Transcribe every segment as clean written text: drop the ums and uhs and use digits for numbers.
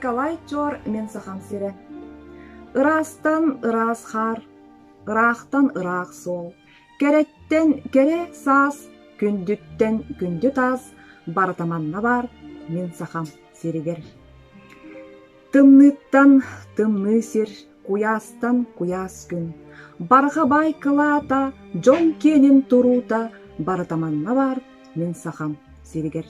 Николай Чор мен сахам сире. Ырастан ырас хар, ырақтан ырақ сол. Кереттен кере сас, күндүттен күндү тас, бартаманна бар мен сахам сиригер. Тымныттан тымны сир, куястан куяс күн. Барға бай кылата, жон кенин турута, бартаманна бар мен сахам сиригер.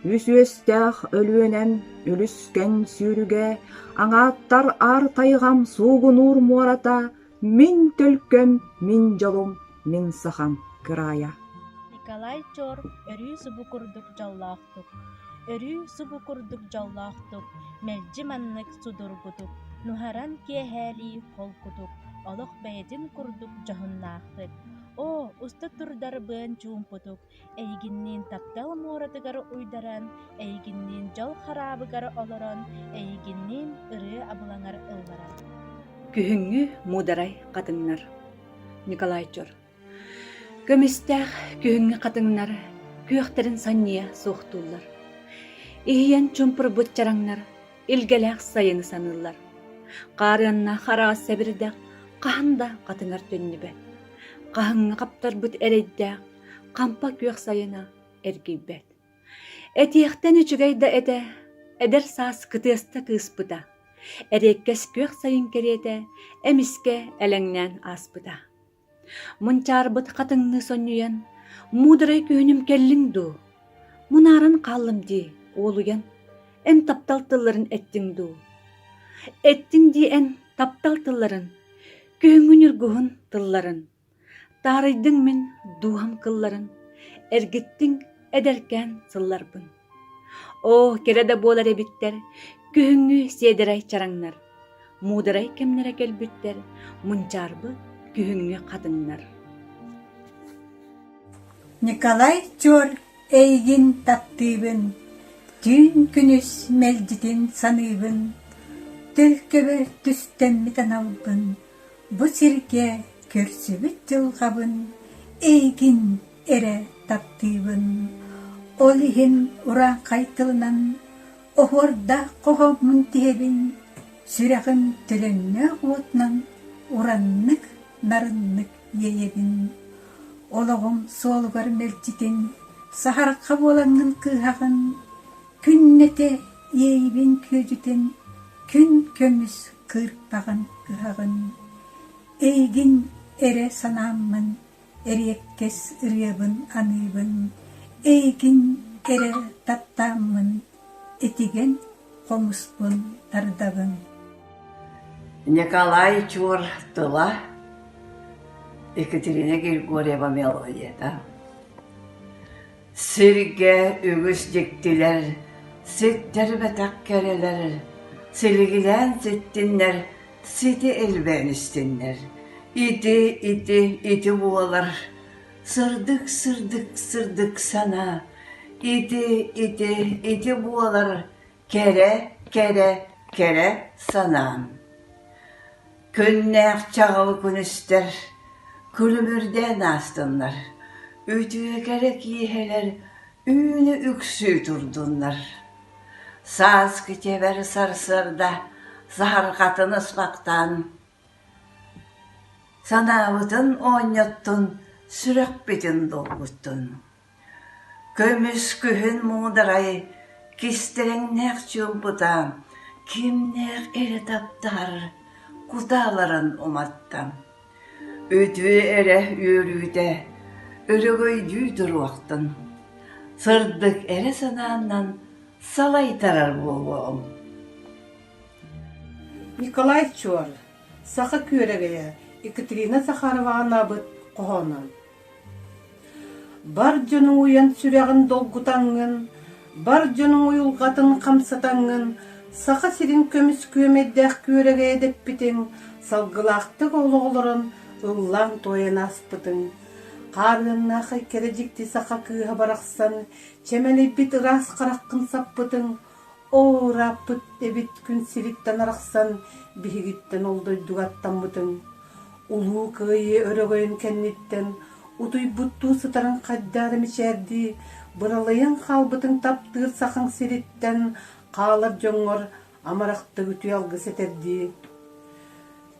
Үсүестәх өлүөнен үлүскен сүүрүге, аңаттар ар тайгам сугун ур муарата, мин төлкөм, мин жолум, мин сахам кырая. Николай Чор өрүү субу курдук жаллаахтук. Өрүү субу курдук жаллаахтук, мэлжи маннык судургутук, нухаран киэхээли холкутук, олох бэйдин курдук жохуннаахтык. О, уста турдар быан чуумпутук, эйгиннин таптал муоратыгар уйдаран, эйгиннин жол харабыгар олорон, эйгиннин ырыы абылаңар ылларан. Күһүңҥү мударай катыңнар. Николай Чор. Көмүстәх күһүңҥү катыңнар, күөхтерин санния суохтууллар. Ийен чумпур бутчараңнар, илгелээх сайыны саныллар. Каарыанна хараа себирдэх, каханда катыңар төннүбэ. Кахыңга каптар бут эрейдэх, кампа күөх сайына эргийбэт. Этиэхтен үчүгайда эте, эдер саас кытыаста кыыспыта. Эреккес күөх сайын керете, эмиске элеңнен аспыта. Мунчарбыт катыңны соннуян, мударай күөнүм келлиң ду. Мунарын каллым ди, олуян, эм тапталтыларын эттиң ду. Эттиң ди эн тапталтыларын, көөңүн үргүхүн тылларын. Тарыйдың мен дуham кылларын, эргиттиң эдеркен сылларбын. О, кереде болар эбиттер, күһүңү седерай чараңнар. Мударай кемнере келбиттер, мунчарбы күһүңү катыңнар. Николай Чор эйгин таптыыбын, түн күнүс мелдитин саныыбын, төлкөбөр түстеммитен албын, бу сирге көрсүбүт жылгабын, эйгин эре таптыыбын. Ол ихин ура кайтылынан, охорда кохомун тиебин, сүрәхым төлөннө уутнан, ураннык, нарыннык ейебин. Ологом солгар мелчитин, сахарка болаңын кыхагын, күннете ейбин көжүтен, күн көмүс кырпагын кыхагын. Эйгин эре санаммын, эреккес ырыабын аныбын, эйгин эре таптаммын, этиген комуспун тардабын. Николай Чор тыла, Екатерина Григорьева мелодия. Сирге үгіс дектилер, сеттер бәтәк кәрелер, силгилен сеттиннер, сети элбен истиннер. Ити буалар, сырдык сана. Ити буалар, кере сана. Күннәк чағалы күністер, күлімірден астынлар. Ütüye gerek yiheler, üünü üksü turdunlar. Saz kütever sarsırda, zahar katını ıspaktan. Sanavıtın oynattın, sürek bitin dolguttun. Kömüs kühün muğdarayı, kisterennek çumputan, kimnek ere taptar, kutaların umattan. Ütüye ere yürüde, örügöydü duruaqtın. Sırdık ere sanağından salay tarar bolum. Николай Чор, саха күрегeye, Екатерина Захарована быт қоғанын. Бар жөнің уян сүрегін долгутаңын, бар жөнің уйылғатын қамсатаңын, саха сирин көміс көмеддәқ күрегeye деп бітің, салгылақтық олығылырын ыллан тойын аспытың. Қарыннақы кережікті сақа күйі барақсан, чемелі бит рас қараққын саппытың, о раппыт эбит күн сириттен арақсан, бігіттен олдой дуғаттан бұтың. Улу күйі өрөгөйін кәнниттен, утуй бұтту сытарын қаддары мешерді, бұралайын қалбытың таптыр сақың сириттен, қалар жоңыр амаракта үтү алгыс этерди.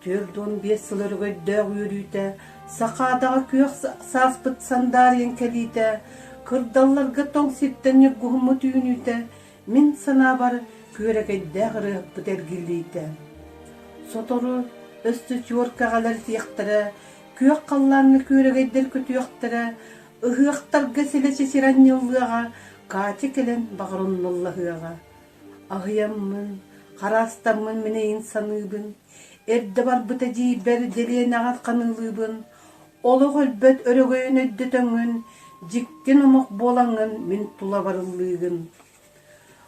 4-15 сыл өргөйдөг үрүтэ, сакадага күйөк сааспыт сандарien келите, кырдалларга тоң ситтенне гухму түйүнүтэ, мен сана бар күөрегейдэ гырыппыт эргилите. Сотору өстү чуоркагалар тияктара, күйөк калларны күөрегейдер көтүяктара, ыхыактарга селече сиранныллыга, качы келен багырынныллыга. Ахыяммын, карастаммын менейин саныбын, эрде бар бытажи бер делиен агат канылыбын, олуг өлбөт өрөгөйүн өйдөтөңүн, жиктен омок болаңын мен тула барыллыгын.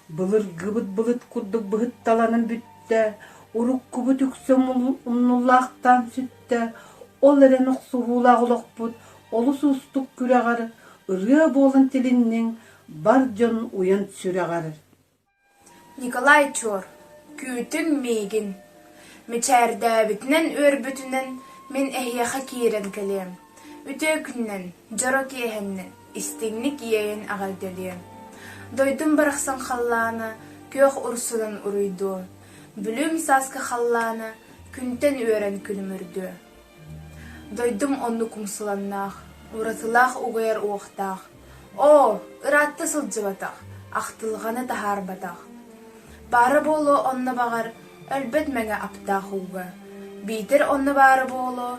Былыр гыбыт былыт курдук быхытталанын бүтте, урук кубут үксөм умнуллаактан сүтте, ол эрен оксугуулак улокпут, олус устук күрагар, ырыа болын тилиннен бар жон уян сүрагар. Николай Чор, күүтүң мейгин. Мечәрдәбитнен өрбүтүнен мен эхияха киерен келем. Үтө күннен, жоро киехеннен, истигни киейен агалделем. Дойдум барахсан халланы, күйөх урсулан уруйду. Бүлүм саска халланы, күнтен өрен күлмүрдү. Дойдум онну кумсуланнах, уратылах угайар уохтах. О, ыратты сылжыбатах, ақтылғаны тахар батах. Бары болу онны бағар, өлбөт мәңе аптах уға. Бейтер онны бары болу,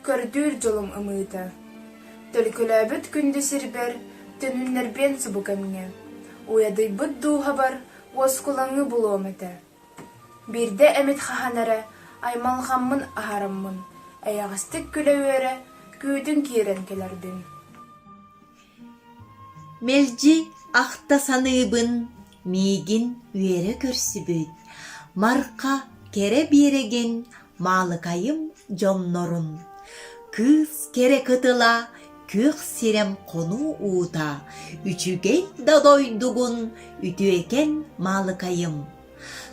көрдүр жолым ымыты. Төлкіләбіт күнді сирбер, түнүннербен субу кәміне. Уяды бұд дуға бар, оскулаңы болуым әті. Бірде әмет қаханары, аймалғаммын ахараммын. Аяғыстық күлі өрі, күйдің керен келербін. Мелжи ахта саныбын, мейгин үері көрсібіт. Марқа кере береген малыкайым жомнорун. Кыз кере кытыла, көк сирем кону uuta. Үчүгей дадойдугун, үтү экен малыкайым.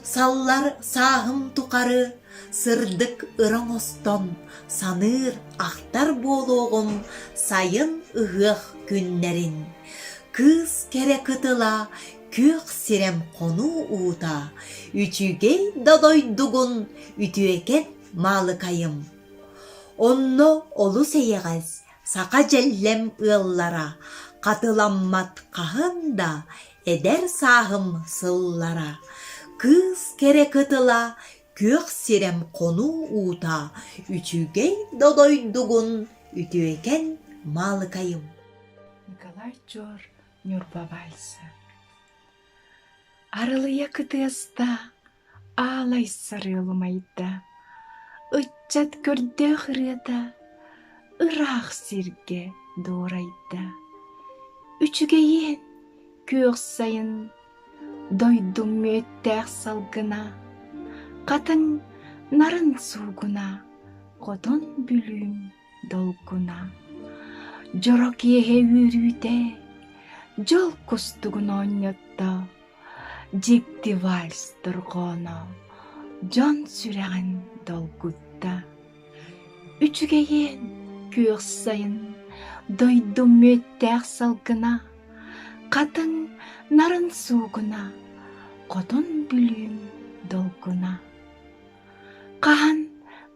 Саллар сағым туқары, сырдык ыраңостон. Саныр ақтар болуғым, сайын ыгық күннерин. Кыз кере кытыла, көк сирем кону uuta. Үчүгей дадойдугун, үтү экен малыкайым. Онно олу сейегез, сака желлем ыллара, катыламмат кахында, эдер сағым сыллара. Кыз кере кытыла, көк сирем кону uuta. Үчүгей дадойдугун, үтү экен малыкайым. Николай Чор, Нюрбавайсы. Арылыя кытыста, алай сарылмайда. Үтчат көрдө хырыда, ырах сирге дорайда. Үчүгейен көк сайын, дойдум мөттәк салгына. Катын нарын сугуна, котон бүлүм долгуна. Жорок ехе үрүте, жол кустугун ойнотто. Жикти вальс тургоно, жон сүрәген долгутта. Үчүгейен көк сайын, дойдум мөттәк салгына. Катын нарын сугуна, котон бүлүм долгуна. Кахан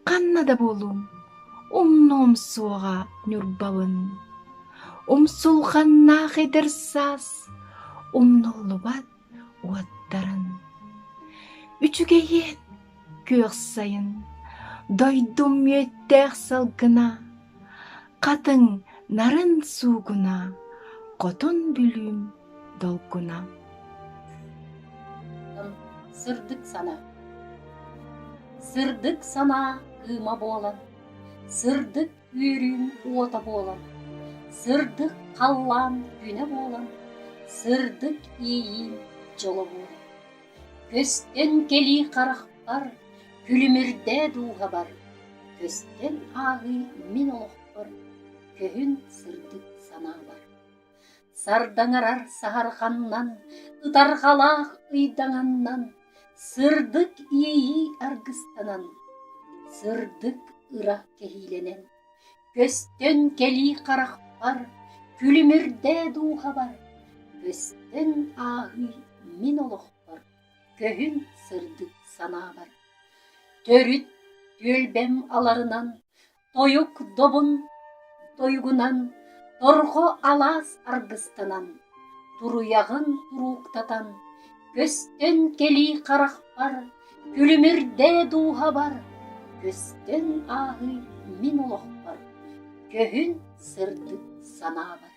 каннада болум, умном суға нүрбавын. Умсулханна хедерсас, умнолубат уаттарын. Үчүгейен көк сайын, дойдум мөттәк салгына. Катын нарын сугуна, котон бүлүм долгуна. Сырдык сана. Сырдык сана кыма болан. Сырдык үйрүн ота болан. Сырдык қаллан күне болан. Сырдык ийин жолы болан. Көстен кели қарақпар, күлімірде дуға бар. Көстен ағы мен олықпар, көхін сырдык сана бар. Сардаңарар сағарғаннан, ұтарғалақ ұйдаңаннан, сырдык ии аргыстанан, сырдык ырақ кехиленен. Көстен кели қарақпар, күлімірде дуға бар. Көстен ағы мен олықпар, көхін сырдык сана бар. Төрүт төлбем аларынан, тойук добун тойгунан, торго алас аргыстанан, туруягын туруктатан, көстөн кели каракпар, күлүмүрдө дууга бар, көстөн агы мин олох бар, көһүн сырдык сана бар.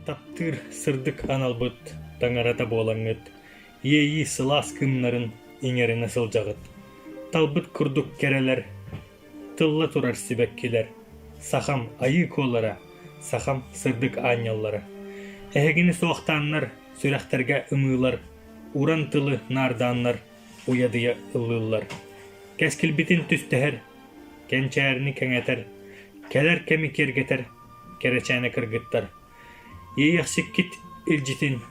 Таптыр сырдык аналбыт, таңарата болаңыт, ейи сылас кымнарын иңерine сылжагыт. Талбыт курдук керелер, тылла турар сибеккилер, сахам айы коллара, сахам сырдык аняллары. Эхегини соқтаннар, сүрәхтерге ымылар, уран тылы нарданнар, уядыя ылылар. Кәскілбітін түстәһер, кәнчәріні кәңәтер, кәлер кәми кергетер, кәрәчәне кыргыттар. Ейяқсиккит илжитин,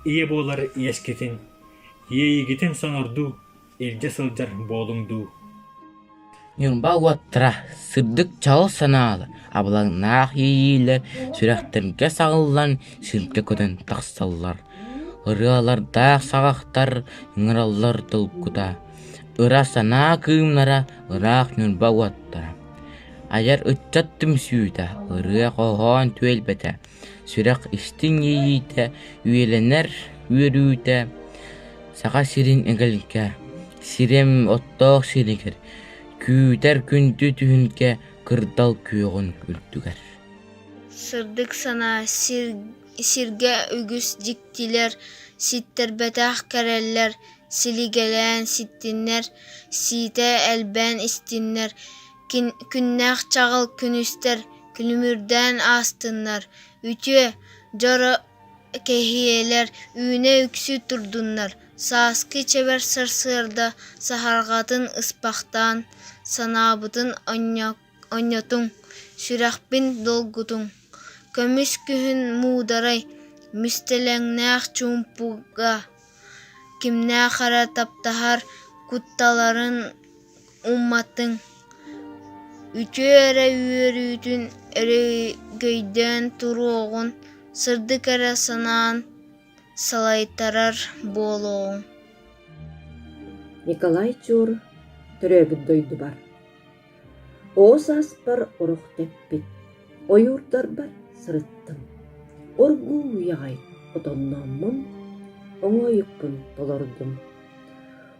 ие болар иескитин, ейігітин сонорду, илже сылжар болуңду. Юрба уаттыра, сырдык чал саналы, абылаң нақ ейілер, сүрәхтерге сағыллан, сирке көден тақсаллар. Ырыаларда сағақтар, ыңыраллар тылкута. Ыра сана кыымнара, ырақ юрба уаттыра. Аяр үтчаттым сүйті, ырыа қоған түелбеті. Сүрәқ істің ейіті, үйеленер, үйерүйті. Саға сирин әгілге, сирем оттоқ сиригер. Күйдер күнді түхінке кырдал күйоғын үлтігер. Сырдык сана сирге үгіс диктилер, ситтер бәтақ кәреллер, силигелен ситтиннер, сите әлбән истиннер, күннәқ чағыл күністер, күнімірден астыннар, үтө жары кехиелер, үйіне үксі тұрдыннар, саскы чебер сырсырда, сахарғатын ыспақтан, санабытын оньотун, сүрәхпин долгутун, көміс күхін мударай, мүстелеңнәқ чумпуға, кимнә қара таптахар кутталарын умматын, үтө әрі үйерүйтін өрігөйден тұруғын, сырдык әрі санаан салайтарар болуғын. Николай Чор төрөбүт дойду бар. Оос аспар орух теппит, ойурдар бар сырыттым. Оргу ягай отонноммун, оңойукпун толордум.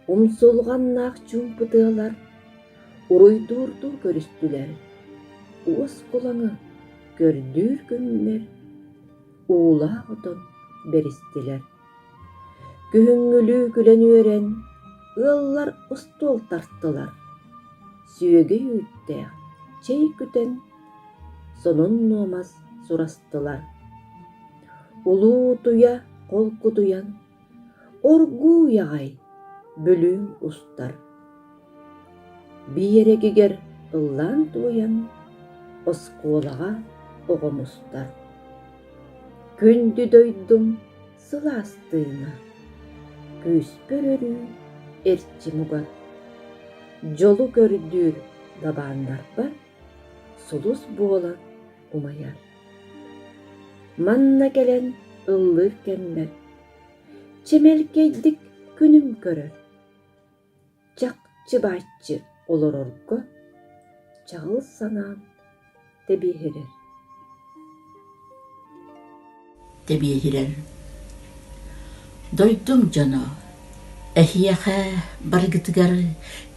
Умсулган нак чумпутыалар, уруйдурду көрүстүлер. Уос кулаңы көрдүр күннер, уула отон беристилер. Күһүңүлүү күлөнүөрен, ыллар устол тарттылар. Сүйөге үйттә, чей күтен, сонун номаз сурастылар. Улуу туя, колку туян, оргу ягай, бүлүң устар. Биерегигер ыллан туян, осколага огомустар. Күндү дойдум сыластыына, күспөрөрү эрчи мугар. Жолу көрдүр дабандар бар, сулус буола умаяр. Манна келен ыллыр кемнер, чемелкейдик күнүм көрөр. Чакчы баччы олорорго, чагыл санаан тебиһирер. Тебиһирер. Дойдум жана, эхияха баргытыгар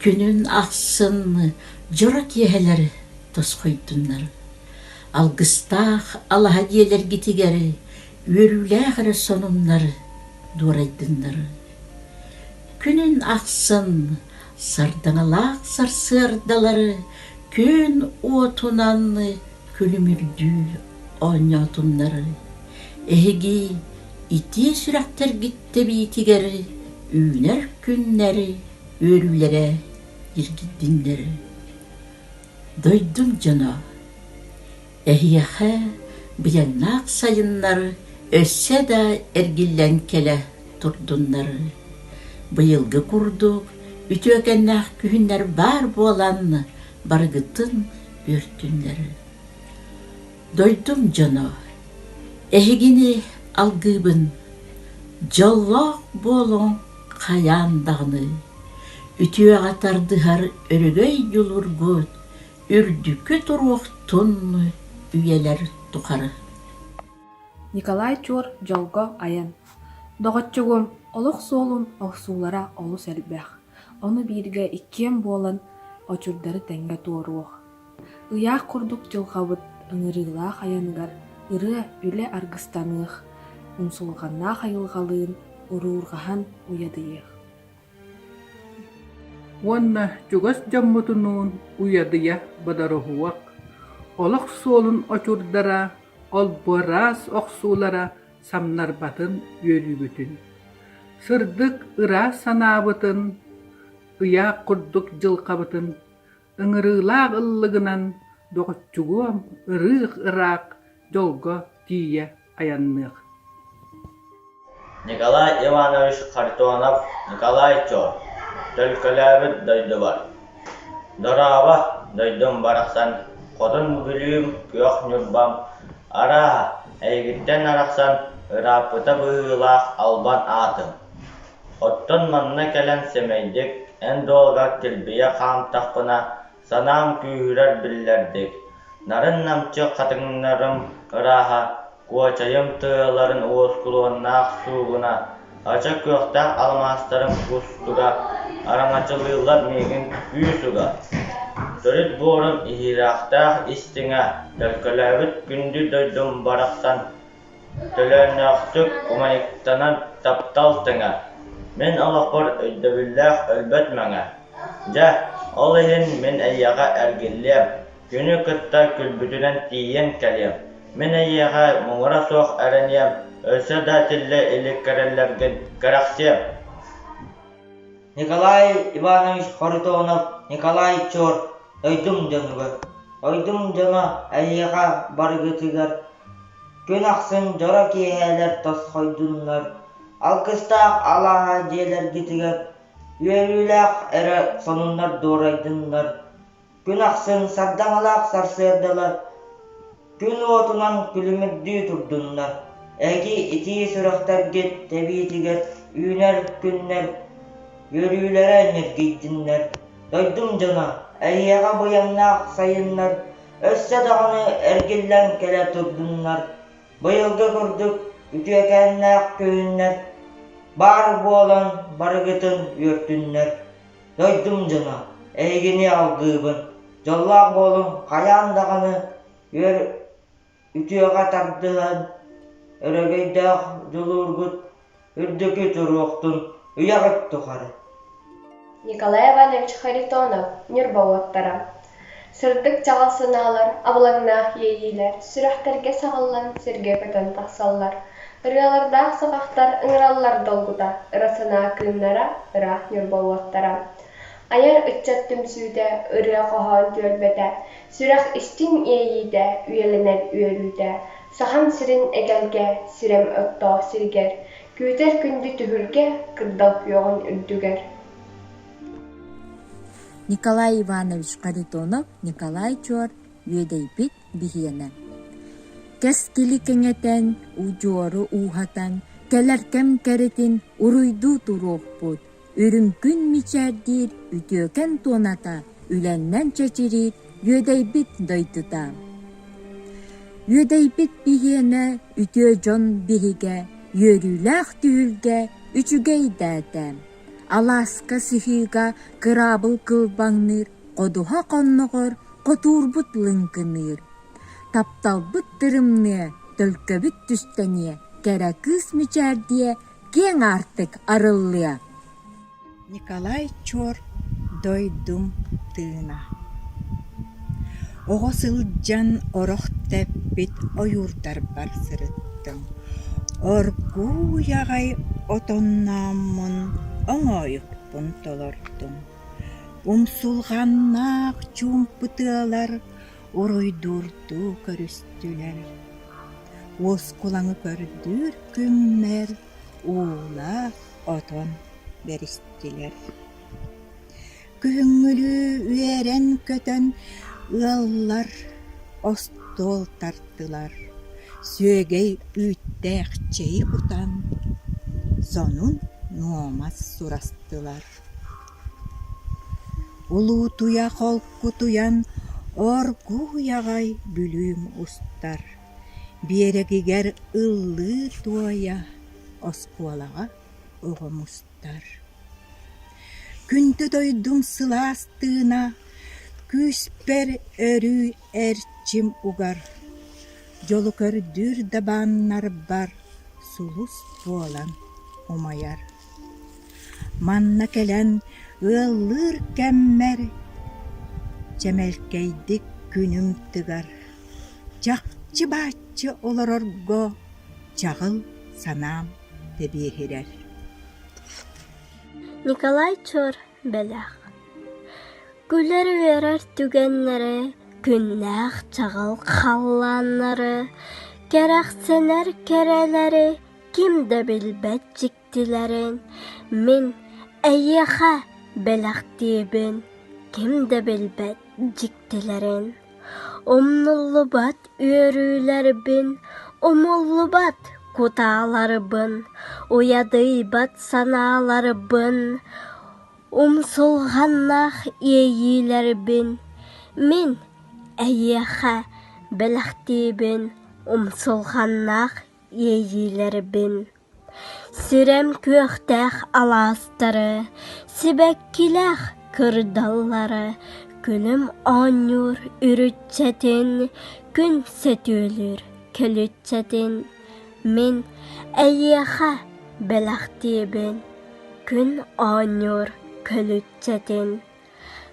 күнүн аксын жора киехелер тосхойдуннар. Алгыстах алаха диелер гитигер өрүләгәр сонуннар дурайдыннар. Күнүн аксын сардаңалак сарсырдалары күн отунан күлүмүрдү оньотуннар. Эһиги ити сүрәктер гитте биитигер үйнер күннәри өрүләре иргиддиннер. Дойдум жана, эһияха бияннак сайыннар өссө да эргиллен келе турдуннар. Быйылгы курдук үтөкеннак күһүннер бар болан баргытын өртүннер. Дойдум жана, эһигини алгыбын, жоллок болон каяндагыны. Ütüye atardыhar örügey yulurgut, үрдүкү туруктун үйелер тухары. Николай Чор жолго аян. Доготчугум олук соолун оксуулара олус элбэх. Оны бирге иккем болан очурдары тенге туоруох. Ыяах курдук жылгабыт ыңырыылаах аянгар ыры үле аргыстаныах, умсулганнаах айылгалыын уруургахан уядыйых. Уонна чугас жаммутунуун уядыя бадарыхуак. Олох суолун очурдара, олборас оксуулара самнарбатын үйөрүбүтүн. Сырдык ыра санаабытын, ыяак курдук жылкабытын, ыңырыылаах ыллыгынан доготчугуам ырыых ыраак жолго тие аяннык. Николай Иванович Харитонов, Николай Чор. Төлкөләбіт дөйді бар. Дораба дөйдім барақсан, қодын бүлім көк нүрбам. Ара, әйгіттен арақсан, ырапыта бұйылақ албан атым. Оттон манна кәлін семейдік, ән долға келбейе қам тақпына, санам күйірер білердік. Нарын намчы қатыңнарым ыраға, куачайым тыыларын уоскулуыннақ суғына, ача көқтақ алмастарым кустуға, араңачылылар мегін күйісуға. Төрет борым ихирақтақ истіңа, төлкөләбіт күнді дөйдім барақсан, төлөнөқтік уманиктанан тапталтыңа. Мен алақпыр өйдөбілләқ өлбәт мәңә. Жа, ол ехін мен әйяға әргеллем, күні күтта күлбүтінен тиен кәлем. Мен әйяға мұңыра соқ әрінем, өлсі дәтілі ілеккәрелерген кәрәқсем. Николай Иванович Харитонов, Николай Чор, ойдым жаңығы. Ойдым жаңа әйеға барғытығар. Күн ақсын жора кейәлер тос қойдыңлар. Алқыстақ алаға желер кетігер. Үйеліләқ әрі сонынлар дорайдыңлар. Күн ақсын сардаңалақ сарсырдылар. Күн отынан күлімірді тұрдыңлар. Әге ити сұрақтар кет тәбиетігер. Үйнер күннер. Yörüylere nirgiydinler. Doydum cana, әйяға бояннақ сайынlar. Өссе дағаны әргеллән кәлә тұрдыңлар. Бұйылғы күрдік, үтіекәннақ күйінлер. Бар болан, барығытын өртінлер. Doydum cana, әйгіне алғыбын. Жоллақ болын, қаян дағаны үтіеға тардыған. Өрегейдақ жолургут, үрдікі тұруқтың. Уягыт тухары. Николай Иванович Харитонов, Нюрбауаттара. Сырдык чағалсыналар, абылаңнақ ейілер, сүрәхтерге сағаллан сірге көтін тақсаллар. Ырыалардақ сақақтар ыңыраллар долгуда, ырасына кымнара, ырах Нюрбауаттара. Аяр үтчаттым сүйде, ырыа қоған төлбеде, сүрәх істің ейіде, үйелінер үйелуде. Сахам сирин әгәлге, сирем өтто сиргер. Күтер күнді түхілге кырдап yoğun үрдігер. Николай Иванович Харитонов, Николай Чор, Ведейбит Бихиена. Кәс келі кәңетен, ұжуары ұғатан, кәләркәм кәретін ұруйду тұруқ бұд. Үрім күн мичәрдер, үтөкен тоната, үләннән чәчірет, Ведейбит дойдыда. Ведейбит Бихиена, үтө жон бихиге, Йөрүләх түйілге үчүгей дәтәм. Аласка сихига кырабыл кылбаңныр, қодуға қоннығыр, қотурбут лынкыныр. Тапталбыт тырымны, төлкөбіт түстәне, кәрі кыз мүчәрдие, кен артык арыллыя. Николай Чор, дойдум тыына. Оғысылжан орох тәппит ойурдар бар сырыттың. Оргу яғай отоннамын, оңойықпын толордым. Умсулғаннақ чумпытылар, оройдурду көрістілер. Оз кулаңы көрдір күммер, ула отон берістілер. Күңілі үйерен көтін, ыллар остол тартылар. Сөөгей үттәқ чей құтан, сонун nuomaz surastılar. Ulutuya kolkutuyan orgu yagay bülüm ustar. Biregiger ıllı tuaya oskualaga oğumustar. Küntü doydum sılastığına küsper örü erçim ugar. Jolu kördür dabanlar bar sulus boğalan umayar. Manna kelen ıllır kemmer cemelkeydik günüm tıgar. Çakçı bahçı olur orgo çağıl sanam tebihirer. Nikolay Çor belaq. Güler verer tügenlere, günlük çağıl kallanları, gereksener kereleri, kimde bilbet ciktilerin, min eyyeha belaq dibin, kimde bilbet ciktilerin. Umnullu bat üyürüler bin, umullu bat kutaları bin, uyadıy bat sanaları bin, umsulğannaq yeyiler bin, min eyyeha belaq dibin, umsulğannaq yeyiler bin. Sirem köktəx alastırı, sibekkiləx kırdalları, Gülüm onur ürütçetin, gün setülür kölütçetin. Min eyyeha belaq dibin, gün onur kölütçetin.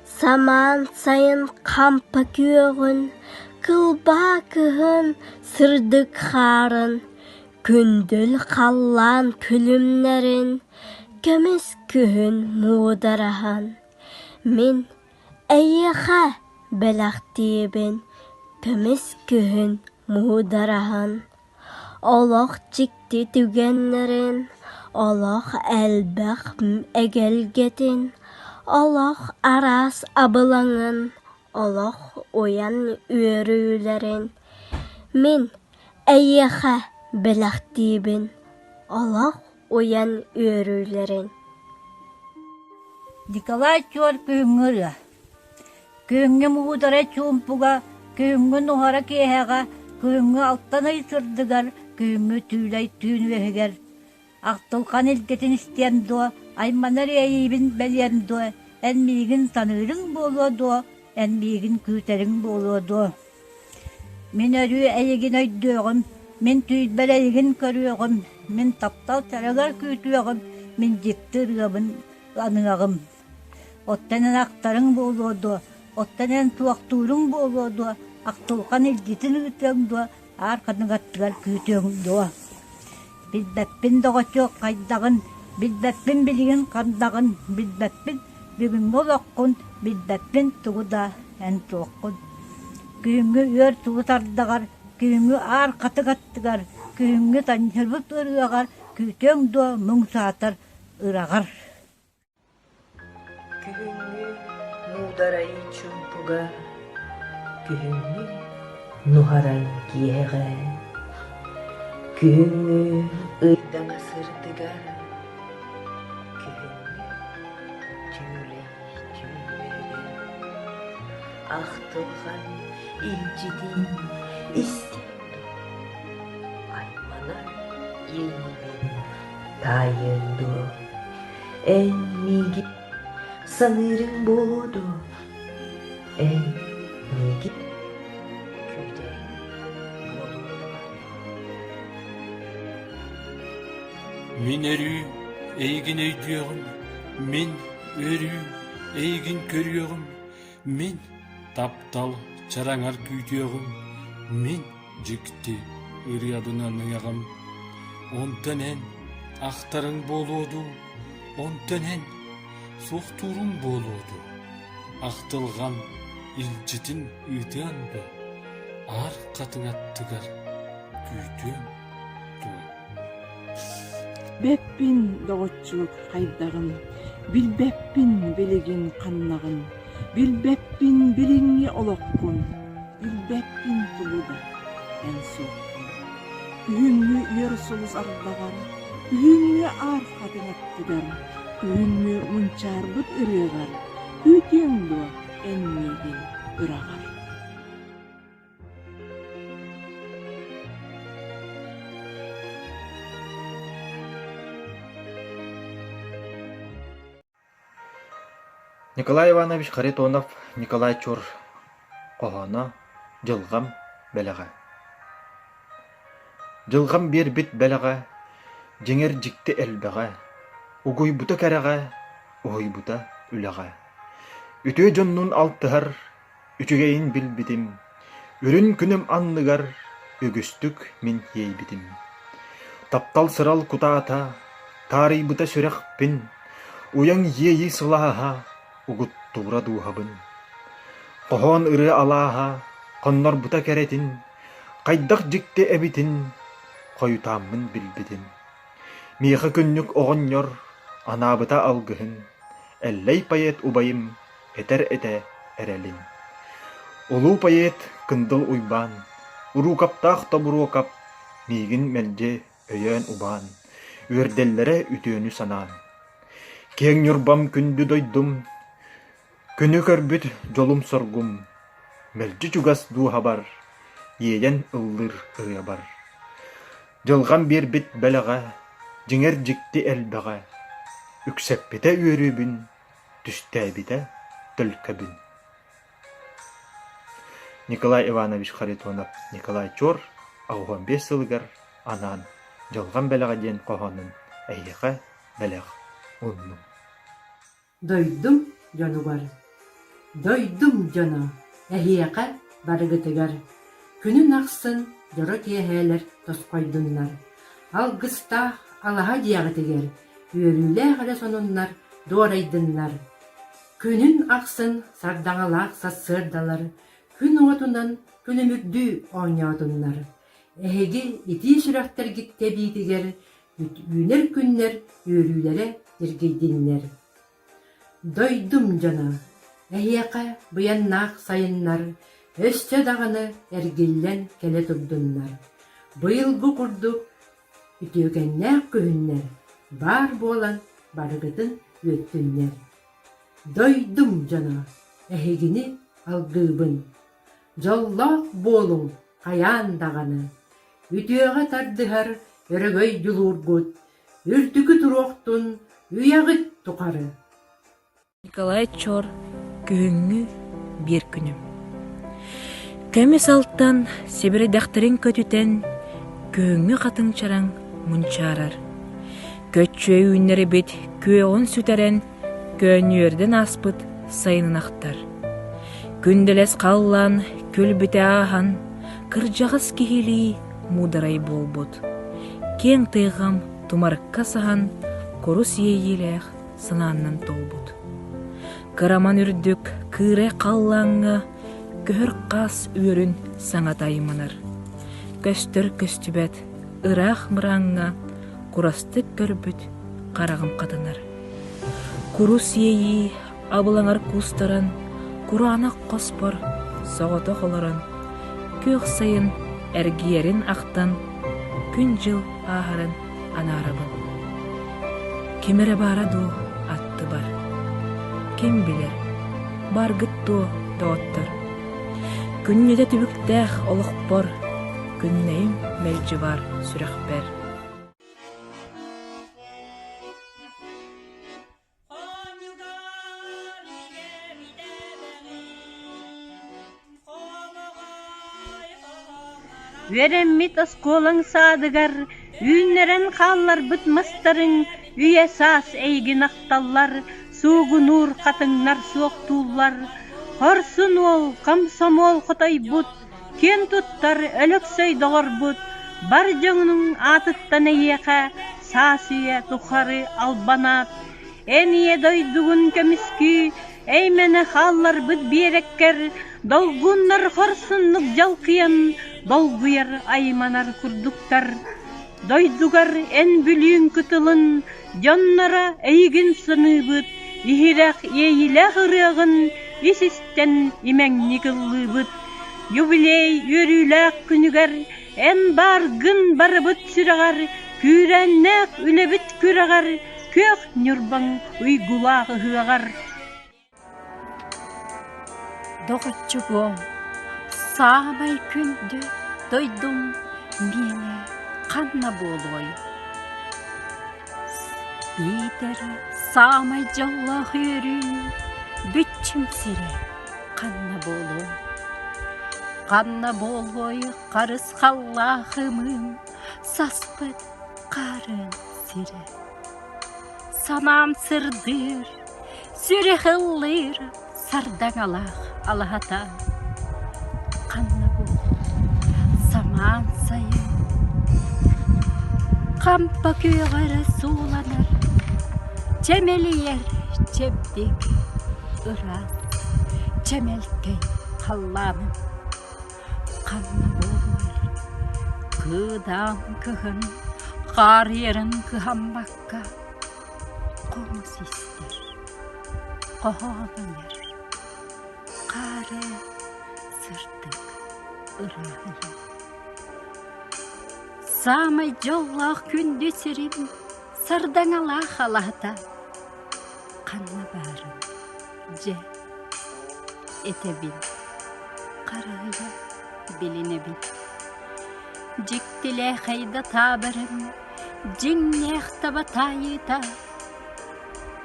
Saman sayın kampa köğün, kılba kıhın sırdık xarın. Gündül kallan külümlerin, kömüs kühün muğdarahan. Min eyyeha belaq dibin, kömüs kühün muğdarahan. Oloq cikti tügenlerin, oloq elbaq egelgetin, oloq aras abılanın, oloq uyan üyürülerin. Min eyyeha belaq dibin, oloq uyan üyürülerin. Nikolay Çor köngürü. Köngü muğdara çumpuga, köngü nuhara kehaga, köngü alttan ay sırdıgar, köngü tüylay tüyn vehiger. Aqtılkan ilgetin isteyen doğa, aymanar eyibin belyen doğa, en migin tanırın bolu doğa, en migin küterin bolu doğa. Min örü eygin öydüğüm, min tüylber eygin körüğüm, min taptal taragar kütüğüm, min jiktırgabın anığım. Ottanen aktarın boludu, ottanen tuakturun boludu, aktılkan ilgitin ütüğümdu, arkanı gattıgar kütüğümdu. Bilbeppin doğaçok kaydağın, bilbeppin bilgin kandağın, bilbeppin bugün olakkun, bilbeppin tuğda en tuakkun. Küyüngü ür tuğu tardağar, küyüngü arkatı gattıgar, küyüngü tanışırbıt ırığar, kütüğümdu mung saatar ırağar. Kühüngü muğdarayı çumpuga, kühüngü nuharay giyeğe, kühüngü ıydama sırdıgar, kühüngü tüyley tüyleğe, ahtılgan ilcidin isteyendu, aymanar yeğibin tayındu, en migi sanırım boğdu, en migi küte boğdu. Min örü eygin öydüğüm, min örü eygin körüğüm, min taptal çaraŋar küydüğüm, min jikti ırıyabınan yağım. Ontanen ahtarın boludu, ontanen sohturun boludu. Ahtılgan ilcitin ıtıyandı, ar katın attıgar küydüğüm tuğ. Beppin doğutçuluk haydağın, bilbeppin biligin kannağın, bilbeppin bilingi olokkun, bilbeppin tuluda en soğukun. Ühüngü uyarısılız ardağar, Ühüngü arkadın attıgar, ühüngü munçarbıt ırıgar, ütüngü enmegin ıragar. Николай Иванович Харитонов, Николай Чор, Қоғана, жылғам бәліға. Жылғам бер бит бәліға, жеңер жікті әлбіға, ұғой бұта кәріға, ұғой бұта үліға. Үтө жоннун алтығар, үтігейін біл бітім, үрін күнім анныгар, өгістік мен ей бітім. Таптал сырал кутаата, тарый бұта сүрек пін, уяң ейі сылаға, угут тура дуһабын. Кохон ыры алааха, коннор бута керетин, кайдак жикте эбитин, коютаммын билбитин. Миха күннүк оғоннор, анабыта алгыхын, әллей пает убайым, этер эте эрелин. Улу пает кындыл уйбан, урукаптах тобурукап, мигин мелже өйөн убан, үрделлере үтөөнү санаан. Кең юрбам күндү дойдум, күні көрбіт жолым соргум, мөлжі чугас дуha бар, иеден ыллыр ыя бар. Жылған бер бит бәліға, жіңер жікті әлбіға, үксеппіте үйрібін, түстәбіте түлкәбін. Николай Иванович Харитонов, Николай Чор, 15 сылгар, анан, жылған бәліға ден қоғанын, әйіға бәліғ, ұнным. Дойдум жанугар. Дойдум жана, әхияқа барыгытыгар. Күнін ақсын, жора киехелер тосқойдуннар. Алгыста алаға диягытыгер, үйөрүлі ғара сонуннар, дуарайдыннар. Күнін ақсын, сардаңалақ сассырдалар. Күн оғатунан күнімүрді оңяудуннар. Әхеге ити сүрәқтер гитте бейтігер, үйнер күннер үйөрүлері ергейдиннер. Дойдум жана, әйеқа бұяннақ сайыннар, өсте дағаны әргеллен келе тұрдыннар. Бұйылғы құрдық, үтеугеннәк көхіннер, бар болан барығытын өттіннер. Дойдум жана, әйегіні алғыбын, жоллақ болың қаян дағаны, үтеуға тардығар өрігөй жүлургут, үртікі тұруқтын үйағыт тұқары. Николай Чор, күңі бір күнім. Көмі салттан себірі дәқтерін көтітен, күңі қатын чараң мұнчарар. Көтчөй үйінері бет көғын сүтәрен, көнерден аспыт сайынын ақтар. Күнделес қаллан, күл біте аған, кыржағыз кехілі мударай болбуд. Кен тыйғам тумарыққа саған, құрус ейелеғ сынаннан толбуд. Кыраман үрдік кыре қаллаңы, көхір қас өрін саңатай мұныр. Көстір көстібет, ырақ мұраңы, құрастық көрбіт қарағым қатыныр. Құрус ейі, абылаңар кустарын, құранақ қоспыр, соғыты қолырын, көк сайын әргиерін ақтан, күн жыл ағырын анарыбын. Кемері бараду атты бар. Кем білер, баргытту доғыттыр. Күннеде түбіктәқ олық бор, күннейім мәлжі бар сүрек бәр. Вереммит осколың садыгар, үйнерен қаллар бұтмастырың, үй әсас әйгін ақталлар, суғы нұр қатыңнар соқтулар. Хорсын ол, қамсамол құтай бұт, кен тұттар өліксөй доғыр бұт. Бар жоңның атыттан әйеқа, сасуя тұқары албанат. Әние дойдығын көміскі, әймені қаллар бұт береккер, долғыннар хорсынлық жалқиян, долғыяр айманар күрдіктар. Дойдугар ән бүлін күтілін, жоннара әйгін сыны бұт, ихирақ ейіләқ ұрығын, исістен имәңні қылы бұт. Юбилей өріләқ күнігер, ән бар гын бары бұт сүрағар, Күрәннәк үлебит күрәгәр, көк нюрбаң уйгулағы хыағар. Доғытчығым, сағамай күнді дойдым мені қанна болой. Бейтері сағамай жаллақ өрі, бүтчім сірі қанна болой. Қанна болой қарыс қаллағымым, саспыт қарын сірі. Санам сырдыр, сүрі қылыр, сардаң алақ алағата. Қанна бол, саман сайын, қампа күйғары суланыр, чемелиер чебдік ұрас, чемелкей қалланым. Қанна болыр, күдам күхін, қар ерін күхамбаққа, қомыс істер, қоғаныр. Қары сыртық ұрағылы. Самай жоллақ күнді сірім, сардаң алақ алата. Қанна барын, же, ете біл. Қарағыя біліне біл. Жіктіле қайда табырым, жеңнеқ таба тайыта.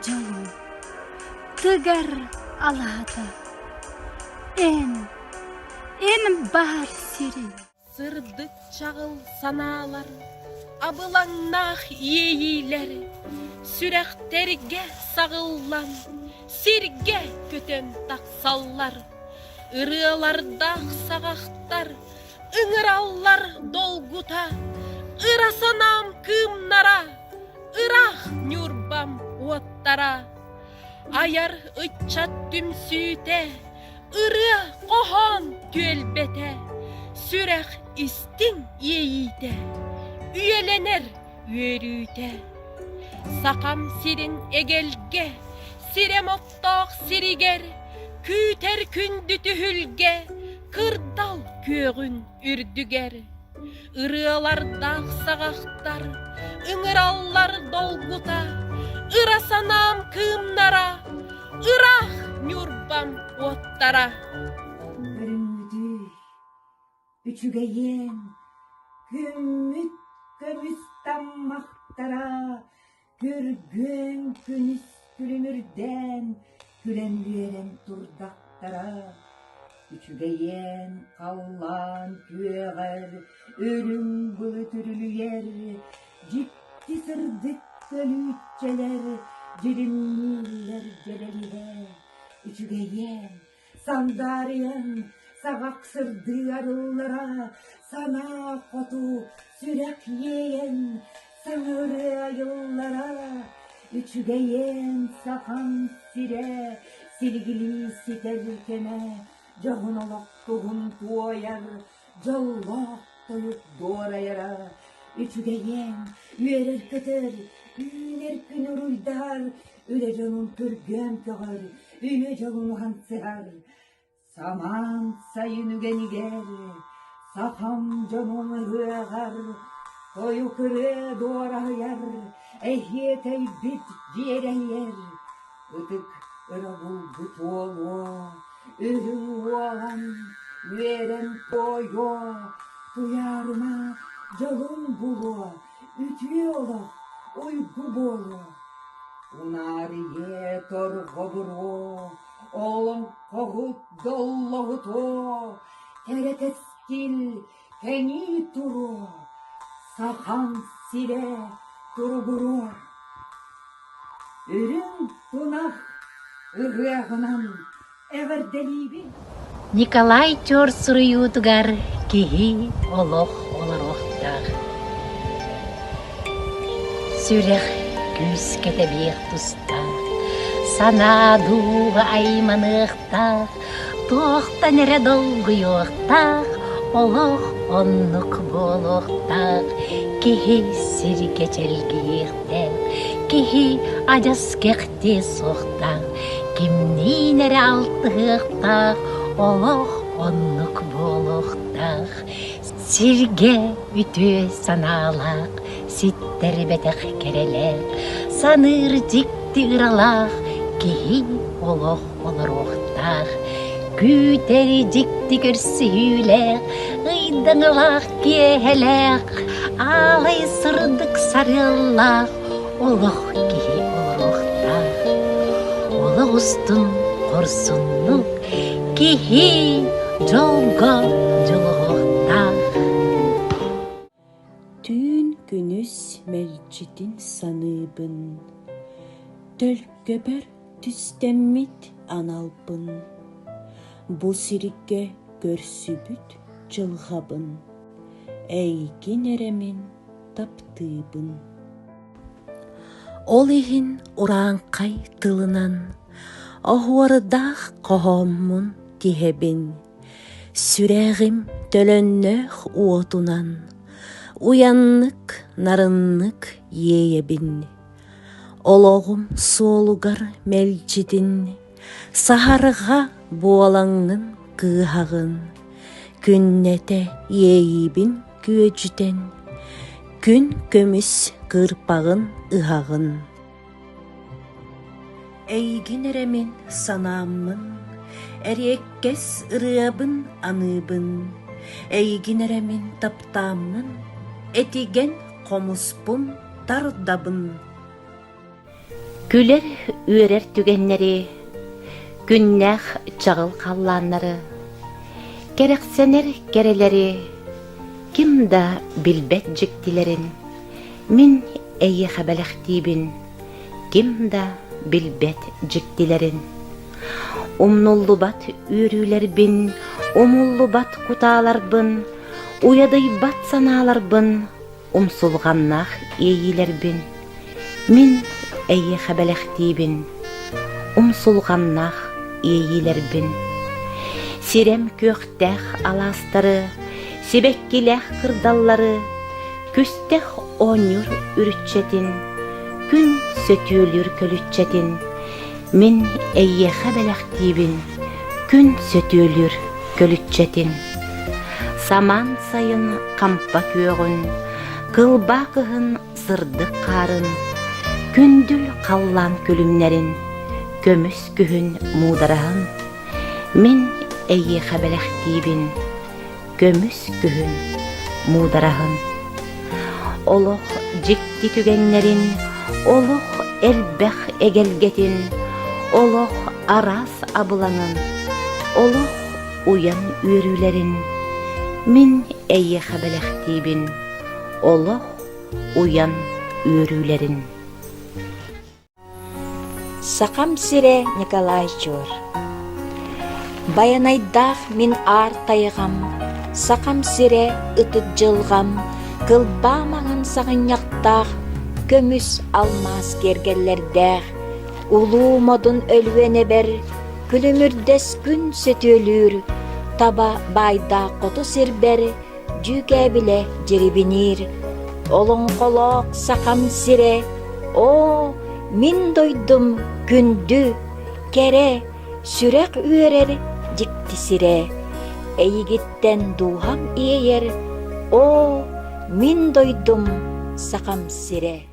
Жолым, тығар алата. Эн бар сирин. Сырдык чағыл саналар, абылаңнақ ейілер, сүрәқтерге сағыллан, сирге көтен тақсаллар, ырылардақ сағақтар, ыңыраллар долгута, ырасанам кымнара, ырах нюрбам уаттара, аяр ытчат түмсүйте, ыры қоған түелбете, сүрәқ истин ейіте, үйеленер өрүйте. Сақам сирин егелге, сирем оттақ сиригер, күтер күнді түхілге, кырдал көгін үрдігер. Ырылардақ сағақтар, ыңыраллар долгута, ырасанам кымнара, ырах нюрбам оттара. Üçügeyen, gümmüt kömüstanmaktara, gürgün günüs gülümürden, gülenlüyeren turdaktara. Üçügeyen, kallan küeğer, ölüm bılı türülüyer, ciddi sırdık gölütçeler, cirimliler celeliler. Üçügeyen, sandariyen, Sağak sırdı arılara, sana kotu sürek yiyen, sağırı ayıllara. Üçügeyen sakan sire, silgili siterkene, Cağın olak toğun tuayar, Callak toyup doğrayara. Üçügeyen üyerer kıtır, üner künür uydar, Üle canın kürgem kağır, üle canın hansıhar. Saman sayın ügeniger, sakam canım hığar, koyu kırı doğrayar, ehliyetey bit ciğereyer. Ötük ırabul bütolu, ürün olan, veren toyo, duyarma calın bulu, ütüye ola, uygu bolu. Unariye torgo buru, Oğlum koğut dolluğut o, tereteskil keni turu, sakan sire turguru. Ürün tunah ırığınan everdelibi. Николай Чор суруютугар кихи олох олароқтар. Сүрек күз кетебек тұстар. Санадуға айманықтақ, тоқта нере долгуyoқтақ, олық оннық болуқтақ, кихи сирге челгиқтақ, кихи ажас кекте соқтақ, кимни нере алтықтақ, олық оннук болуктах, сирге үтө саналак, ситтер бетек керелер, саныр дикти ыралах, кихи олох олоруктах, күтери дикти көрсүйлек, ыйдыңылак киехелек, алай сырдык сарыллах, олох кихи олоруктах, олох устун корсуннук, кихи жолго жолуктах. Түйін күнүс мәлчитин саныбын, төлкөбөр түстеммит аналбын, бу сирикке көрсүбүт жылгабын, әйгин эремин таптыбын. Ол ихин ураанкай тылынан, охуарыдах кохоммун тихебин, сүрәгим төлөннөх уотунан, уяннык, нарыннык ейебин. Ологум соолугар мелчитин, сахарыга буалаңнын кыахагын, күннете ейибин күөчүтен, күн көмүс кырпагын ыхагын. Эйгин эремин санааммын, эриеккес ырыабын аныбын, эйгин эремин таптааммын, этиген комуспун тардабын. Күлер үйерер түгеннери, күннәх чағыл қалланнары, керексенер керелери, кимда билбет жіктилерин, мин әйе хабалақтибин, кимда билбет жіктилерин. Умнуллубат үйрүлербин, умуллубат куталарбын, уядайбат саналарбын, умсулғаннах ейилербин. Мин әйе хабалақтибин, умсулғаннах ейилербин. Сирем көқтәх аластары, себеккиләх кырдаллары, күстәх онюр үрүтчетин, күн сөтүөлүр көлүтчетин. Мин әйе хабалақтибин, күн сөтүөлүр көлүтчетин. Саман сайын кампа көөгүн, кылба кыһын сырдык қарын, күндүл қаллан күлүмнерин, көмүс күһүн муудараһын. Мин әйе хабалақтибин, көмүс күһүн муудараһын. Олох жикти түгеннерин, олох элбэх эгелгетин, олох арас абыланын, олох уян үйрүлерин. Мин әйе хабалақтибин, олох уян үйрүлерин. Сақам сире Николай Чор. Баянайдах мин ар тайғам, сақам сире ытыт жылғам, кылба маған сағыняқтақ, көмүс алмас кергеллердәх, улуу модун өлвене бер, күлүмүрдес күн сөтөлүр, таба байда қоту сирбер, жүге биле жерибинир. Олон қолоқ сақам сире, о, мин дойдум күндү, кере, сүрек үйерер, жикти сире. Эйигиттен дуham иейер, о, мин дойдум сақам сире.